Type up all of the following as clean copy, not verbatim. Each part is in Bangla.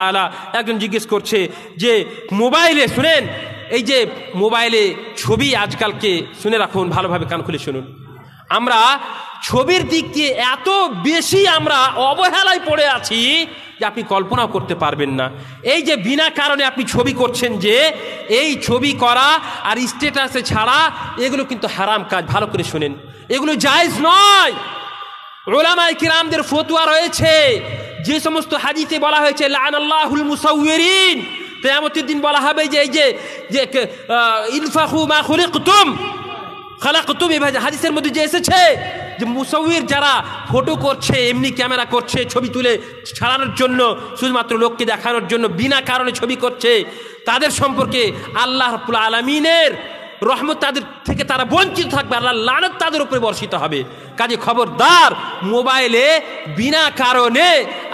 আলা একজন জিজ্ঞেস করছে যে মোবাইলে শুনেন, এই যে মোবাইলে ছবি আজকালকে শুনে রাখুন, ভালোভাবে কান খুলে শুনুন, আমরা ছবির দিক দিয়ে এত বেশি আমরা অবহেলায় পড়ে আছি যে আপনি কল্পনাও করতে পারবেন না। এই যে বিনা কারণে আপনি ছবি করছেন, যে এই ছবি করা আর স্ট্যাটাসে ছাড়া এগুলো কিন্তু হারাম কাজ। ভালো করে শুনেন, এগুলো জায়েজ নয়। উলামায়ে কিরামদের ফতোয়া রয়েছে, যে সমস্ত হাদিসে বলা হয়েছে লাআনাল্লাহুল মুসাউবিরিন, কিয়ামতের দিন বলা হবে যে এই যে ইনফাখু মা খুলিকতুম খালাকতুম, এই হাদিসের মধ্যে যে এসেছে যে মুসাউবির যারা ফটো করছে, এমনি ক্যামেরা করছে ছবি তুলে ছাড়ানোর জন্য, শুধুমাত্র লোককে দেখানোর জন্য বিনা কারণে ছবি করছে, তাদের সম্পর্কে আল্লাহ রাব্বুল আলামিনের রহমত তাদের থেকে তারা বঞ্চিত থাকবে, আল্লাহর লানত তাদের উপরে বর্ষিত হবে। কাজে খবরদার, মোবাইলে বিনা কারণে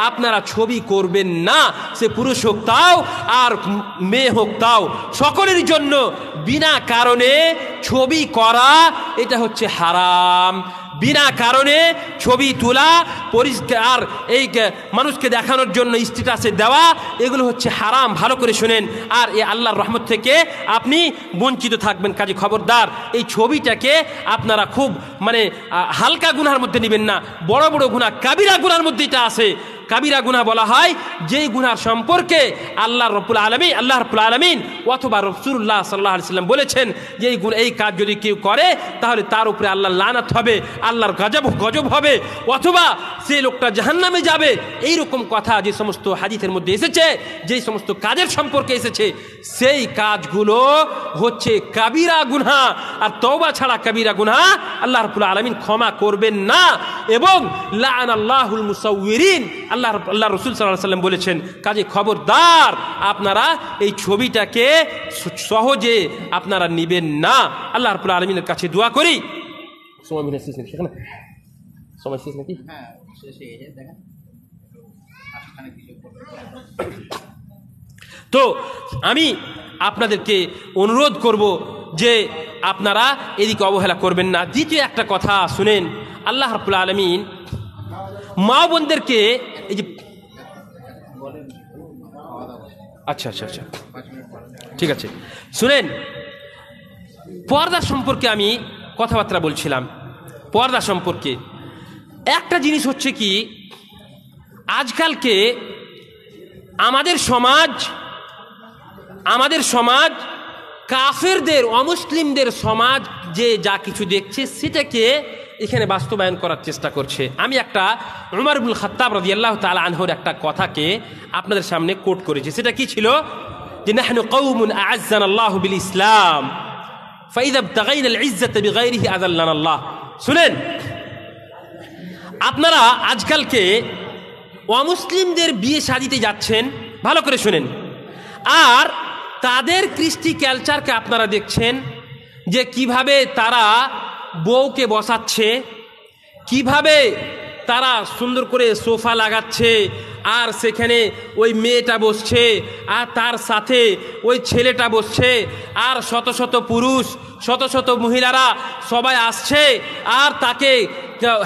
আপনারা ছবি করবেন না। সে পুরুষ হোক তাও আর মেয়ে হোক তাও, সকলের জন্য বিনা কারণে ছবি করা এটা হচ্ছে হারাম। বিনা কারণে ছবি তোলা, পরিষ্কার এই মানুষকে দেখানোর জন্য স্ট্যাটাসে দেওয়া, এগুলো হচ্ছে হারাম। ভালো করে শুনেন, আর এই আল্লাহর রহমত থেকে আপনি বঞ্চিত থাকবেন। কাজে খবরদার, এই ছবিটাকে আপনারা খুব হালকা গুনার মধ্যে নেবেন না, বড় বড় গুনাহ, কাবিরা গুনার মধ্যে এটা আছে। কাবিরা গুনাহ বলা হয় যেই গুনার সম্পর্কে আল্লাহ রাব্বুল আলামিন অথবা রাসূলুল্লাহ সাল্লাল্লাহু আলাইহি ওয়াসাল্লাম বলেছেন যে এই কাজ যদি কেউ করে তাহলে তার উপরে আল্লাহর লানত হবে, আল্লাহর গজব হবে, অথবা সেই লোকটা জাহান্নামে যাবে। এইরকম কথা যে সমস্ত হাদিসের মধ্যে এসেছে, যেই সমস্ত কাজের সম্পর্কে এসেছে, সেই কাজগুলো হচ্ছে কাবিরা গুনাহ। আর তওবা ছাড়া কাবিরা গুনাহ আল্লাহ রাব্বুল আলামিন ক্ষমা করবেন না। এবং লাআনাল্লাহুল মুসাউবিরিন, আল্লাহ রাসূল সাল্লাল্লাহু আলাইহি ওয়াসাল্লাম বলেছেন। কাজে খবরদার, আপনারা এই ছবিটাকে সহজে আপনারা নেবেন না। আল্লাহ রাব্বুল আলামিনের কাছে দোয়া করি। সময় মিলে শেষ নাকি? সময় শেষ নাকি? হ্যাঁ, শেষ হয়ে গেছে। দেখেন তো আমি আপনাদেরকে অনুরোধ করব যে আপনারা এদিকে অবহেলা করবেন না। দ্বিতীয় একটা কথা শুনেন, আল্লাহ রাব্বুল আলামিন মা বোনদেরকে এই যে আচ্ছা ঠিক আছে শুনেন, পর্দা সম্পর্কে আমি কথাবার্তা বলছিলাম। পর্দা সম্পর্কে একটা জিনিস হচ্ছে কি, আজকালকে আমাদের সমাজ কাফেরদের, অমুসলিমদের সমাজ যে যা কিছু দেখছে সেটাকে এখানে বাস্তবায়ন করার চেষ্টা করছে। আমি একটা উমর ইবনুল খাত্তাব রাদিয়াল্লাহু তাআলা আনহুর একটা কথাকে আপনাদের সামনে কোট করেছি। সেটা কি ছিল? যে নাহনু কওমুন আ'আজ্জানাল্লাহু বিল ইসলাম ফাইযা ইবতাগাইনা আল ইজ্জাতা বিগাইরিহি আযাল্লানা আল্লাহ। শুনেন, আপনারা আজকালকে অমুসলিমদের বিয়ে শাদিতে যাচ্ছেন, ভালো করে শুনেন, আর তাদের কৃষ্টি কালচারকে আপনারা দেখছেন যে কিভাবে তারা বউকে বসাচ্ছে, কিভাবে তারা সুন্দর করে সোফা লাগাচ্ছে, আর সেখানে ওই মেয়েটা বসছে, আর তার সাথে ওই ছেলেটা বসছে, আর শত শত পুরুষ, শত শত মহিলারা সবাই আসছে, আর তাকে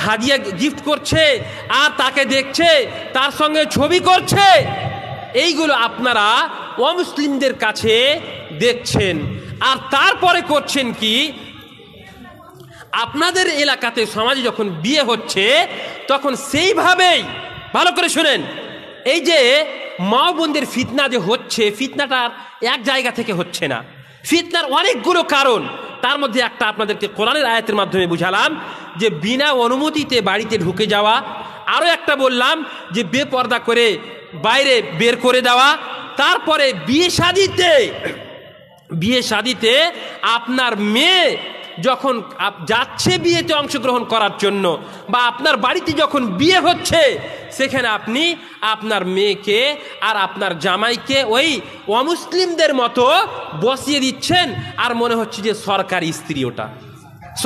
হাদিয়া গিফট করছে, আর তাকে দেখছে, তার সঙ্গে ছবি করছে। এইগুলো আপনারা অমুসলিমদের কাছে দেখছেন। আর তারপরে করছেন কি, আপনাদের এলাকাতে সমাজে যখন বিয়ে হচ্ছে তখন সেইভাবেই, ভালো করে শুনেন, এই যে মা বোনদের ফিতনা যে হচ্ছে, ফিতনাটা এক জায়গা থেকে হচ্ছে না, ফিতনার অনেকগুলো কারণ। তার মধ্যে একটা আপনাদেরকে কোরআনের আয়াতের মাধ্যমে বুঝালাম যে বিনা অনুমতিতে বাড়িতে ঢুকে যাওয়া, আরও একটা বললাম যে বেপর্দা করে বাইরে বের করে দেওয়া। তারপরে বিয়ে শাদিতে আপনার মেয়ে যখন যাচ্ছে বিয়েতে অংশগ্রহণ করার জন্য, বা আপনার বাড়িতে যখন বিয়ে হচ্ছে, সেখানে আপনি আপনার মেয়েকে আর আপনার জামাইকে ওই অমুসলিমদের মতো বসিয়ে দিচ্ছেন, আর মনে হচ্ছে যে সরকারি স্ত্রী, ওটা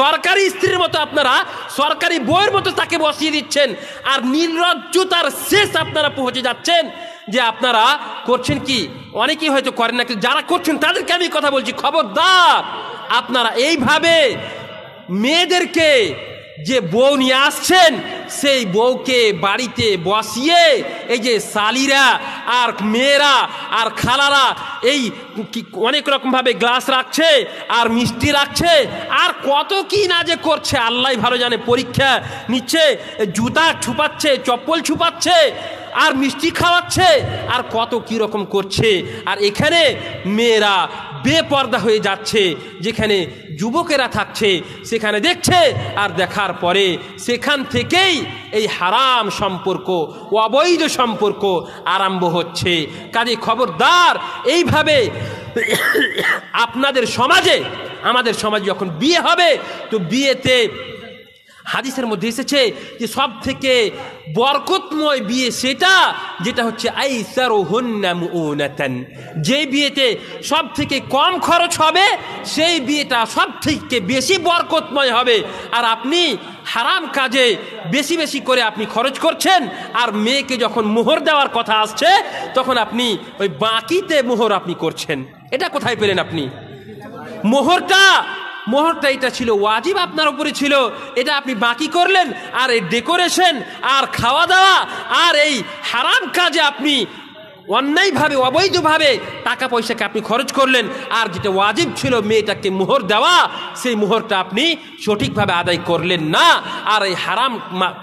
সরকারি স্ত্রীর মতো আপনারা সরকারি বউয়ের মতো তাকে বসিয়ে দিচ্ছেন। আর নির্লজ্জতার শেষ আপনারা পৌঁছে যাচ্ছেন যে আপনারা করছেন কি, অনেকেই হয়তো করেন না, যারা করছেন তাদেরকে আমি কথা বলছি, খবরদার, আপনারা এইভাবে মেয়েদেরকে যে বউ নিয়ে আসছেন সেই বউকে বাড়িতে বসিয়ে এই যে শালিরা আর মেয়েরা আর খালারা এই অনেক রকমভাবে গ্লাস রাখছে আর মিষ্টি রাখছে আর কত কি না যে করছে আল্লাহ ভালো জানে। পরীক্ষা নিচ্ছে, জুতা ছুপাচ্ছে, চপ্পল ছুপাচ্ছে আর মিষ্টি খাওয়াচ্ছে আর কত কি রকম করছে। আর এখানে মেয়েরা বেপর্দা হয়ে যাচ্ছে, যেখানে যুবকেরা থাকছে সেখানে দেখছে আর দেখার পরে সেখান থেকেই এই হারাম সম্পর্ক, অবৈধ সম্পর্ক আরম্ভ হচ্ছে। কাজে খবরদার, এইভাবে আপনাদের সমাজে, আমাদের সমাজে যখন বিয়ে হবে তো বিয়েতে হাদিসের মধ্যে এসেছে যে সব থেকে বরকতময় বিয়ে সেটা যেটা হচ্ছে আইসারুহুন্না মুউনাতান, যে বিয়েতে সব থেকে কম খরচ হবে সেই বিয়েটা সব থেকে বেশি বরকতময় হবে। আর আপনি হারাম কাজে বেশি বেশি করে আপনি খরচ করছেন আর মেয়েকে যখন মোহর দেওয়ার কথা আসছে তখন আপনি ওই বাকিতে মোহর আপনি করছেন। এটা কোথায় পেলেন আপনি? মোহরটা এটা ছিল ওয়াজিব, আপনার উপরে ছিল, এটা আপনি বাকি করলেন। আর এই ডেকোরেশন আর খাওয়া দাওয়া আর এই হারাম কাজে আপনি অন্যায়ভাবে, অবৈধভাবে টাকা পয়সাকে আপনি খরচ করলেন। আর যেটা ওয়াজিব ছিল মেয়েটাকে মোহর দেওয়া, সেই মোহরটা আপনি সঠিকভাবে আদায় করলেন না। আর এই হারাম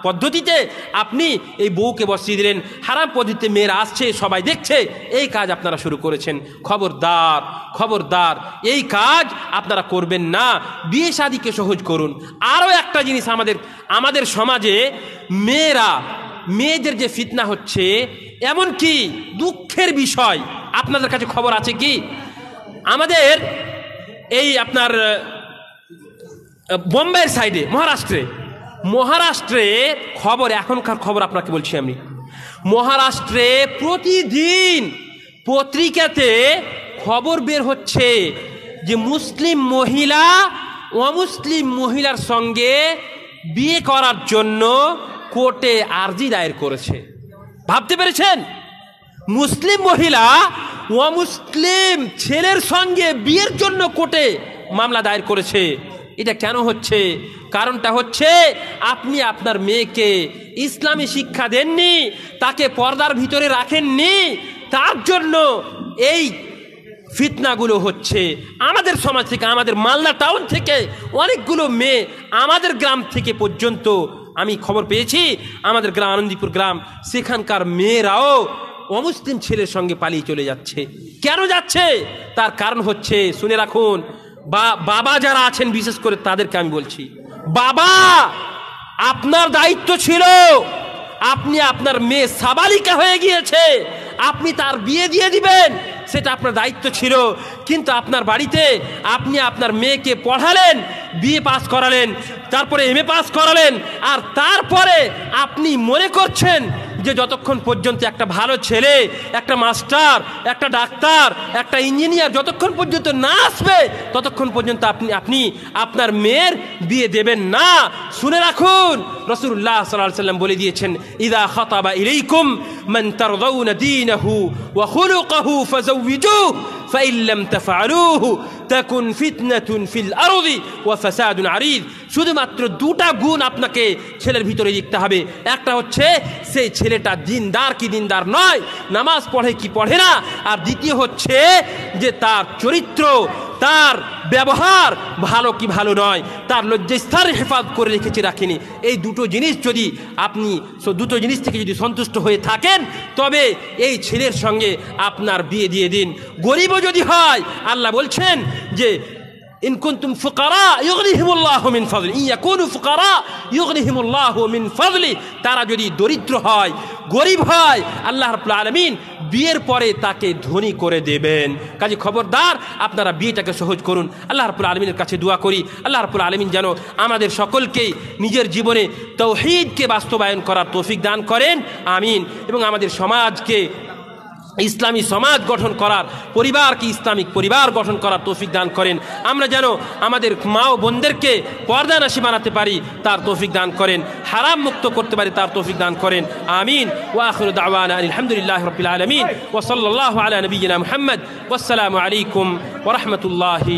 পদ্ধতিতে আপনি এই বউকে বসিয়ে দিলেন, হারাম পদ্ধতিতে মেয়েরা আসছে, সবাই দেখছে, এই কাজ আপনারা শুরু করেছেন। খবরদার, খবরদার, এই কাজ আপনারা করবেন না। বিয়ে শাদীকে সহজ করুন। আরও একটা জিনিস, আমাদের সমাজে মেয়েদের যে ফিতনা হচ্ছে, এমন কি দুঃখের বিষয়, আপনাদের কাছে খবর আছে কি? আমাদের এই আপনার বোম্বের সাইডে, মহারাষ্ট্রে খবর, এখনকার খবর আপনাকে বলছি আমি, মহারাষ্ট্রে প্রতিদিন পত্রিকাতে খবর বের হচ্ছে যে মুসলিম মহিলা অমুসলিম মহিলার সঙ্গে বিয়ে করার জন্য কোর্টে আর্জি দায়ের করেছে। ভাবতে পেরেছেন? মুসলিম মহিলা অমুসলিম ছেলের সঙ্গে বিয়ের জন্য কোর্টে মামলা দায়ের করেছে। এটা কেন হচ্ছে? কারণটা হচ্ছে আপনি আপনার মেয়েকে ইসলামী শিক্ষা দেননি, তাকে পর্দার ভিতরে রাখেননি, তার জন্য এই ফিতনাগুলো হচ্ছে। আমাদের সমাজ থেকে, আমাদের মালদা টাউন থেকে অনেকগুলো মেয়ে, আমাদের গ্রাম থেকে পর্যন্ত আমি খবর পেয়েছি, আমাদের গ্রাম আনন্দীপুর গ্রাম, সেখানকার মেয়েরাও অমুসলিম ছেলের সঙ্গে পালিয়ে চলে যাচ্ছে। কেন যাচ্ছে? তার কারণ হচ্ছে, শুনে রাখুন, বাবা যারা আছেন বিশেষ করে তাদেরকে আমি বলছি, বাবা আপনার দায়িত্ব ছিল, আপনি আপনার মেয়ে সাবালিকা হয়ে গিয়েছে, আপনি তার বিয়ে দিয়ে দিবেন, সেটা আপনার দায়িত্ব ছিল। কিন্তু আপনার বাড়িতে আপনি আপনার মেয়েকে পড়ালেন, বিএ পাস করালেন, তারপরে এমএ পাস করালেন, আর তারপরে আপনি মনে করছেন যে যতক্ষণ পর্যন্ত একটা ভালো ছেলে, একটা মাস্টার, একটা ডাক্তার, একটা ইঞ্জিনিয়ার যতক্ষণ পর্যন্ত না আসবে ততক্ষণ পর্যন্ত আপনি আপনার মেয়ের বিয়ে দেবেন না। শুনে রাখুন, রাসূলুল্লাহ সাল্লাল্লাহু আলাইহি ওয়াসাল্লাম বলে দিয়েছেন, ইযা খাতাবা ইলাইকুম মান তারদাউনা দীনাহু ওয়া খুলুকাহু ফাযাওবিজুহু ফাইন লাম তাফআলুহু তাকুন ফিতনাতুন ফিল আরদি ওয়া ফাসাদুন আরিদ। শুধুমাত্র দুটা গুণ আপনাকে ছেলের ভিতরে দেখতে হবে। একটা হচ্ছে সেই ছেলেটা দিনদার কি দিনদার নয়, নামাজ পড়ে কি পড়ে না, আর দ্বিতীয় হচ্ছে যে তার চরিত্র, তার ব্যবহার ভালো কি ভালো নয়, তার লজ্জাস্থানের হেফাজত করে রেখেছে রাখেনি। এই দুটো জিনিস যদি আপনি দুটো জিনিস থেকে যদি সন্তুষ্ট হয়ে থাকেন তবে এই ছেলের সঙ্গে আপনার বিয়ে দিয়ে দিন। গরিবও যদি হয়, আল্লাহ বলছেন যে ইন কুনতুম ফুকারা ইউগনিহিমুল্লাহু মিন ফাদলি, ইন ইয়াকুনু ফুকারা ইউগনিহিমুল্লাহু মিন ফাদলি, তারা যদি দরিদ্র হয়, গরিব হয়, আল্লাহ রাব্বুল আলামিন বিয়ের পরে তাকে ধনী করে দেবেন। কাজে খবরদার, আপনারা বিয়েটাকে সহজ করুন। আল্লাহ রাব্বুল আলামিনের কাছে দোয়া করি, আল্লাহ রাব্বুল আলামিন যেন আমাদের সকলকেই নিজের জীবনে তাওহীদকে বাস্তবায়ন করার তৌফিক দান করেন, আমিন। এবং আমাদের সমাজকে ইসলামী সমাজ গঠন করার, পরিবারকে ইসলামিক পরিবার গঠন করার তৌফিক দান করেন। আমরা যেন আমাদের মা ও বোনদেরকে পর্দানাশী বানাতে পারি, তার তৌফিক দান করেন। হারাম মুক্ত করতে পারি, তার তৌফিক দান করেন, আমিন। ওয়া আখিরু দাওয়ানা আলহামদুলিল্লাহি রাব্বিল আলামিন ওয়া সাল্লাল্লাহু আলা নবিয়িনা মুহাম্মদ ওয়াসসালামু আলাইকুম ওয়া রাহমাতুল্লাহি।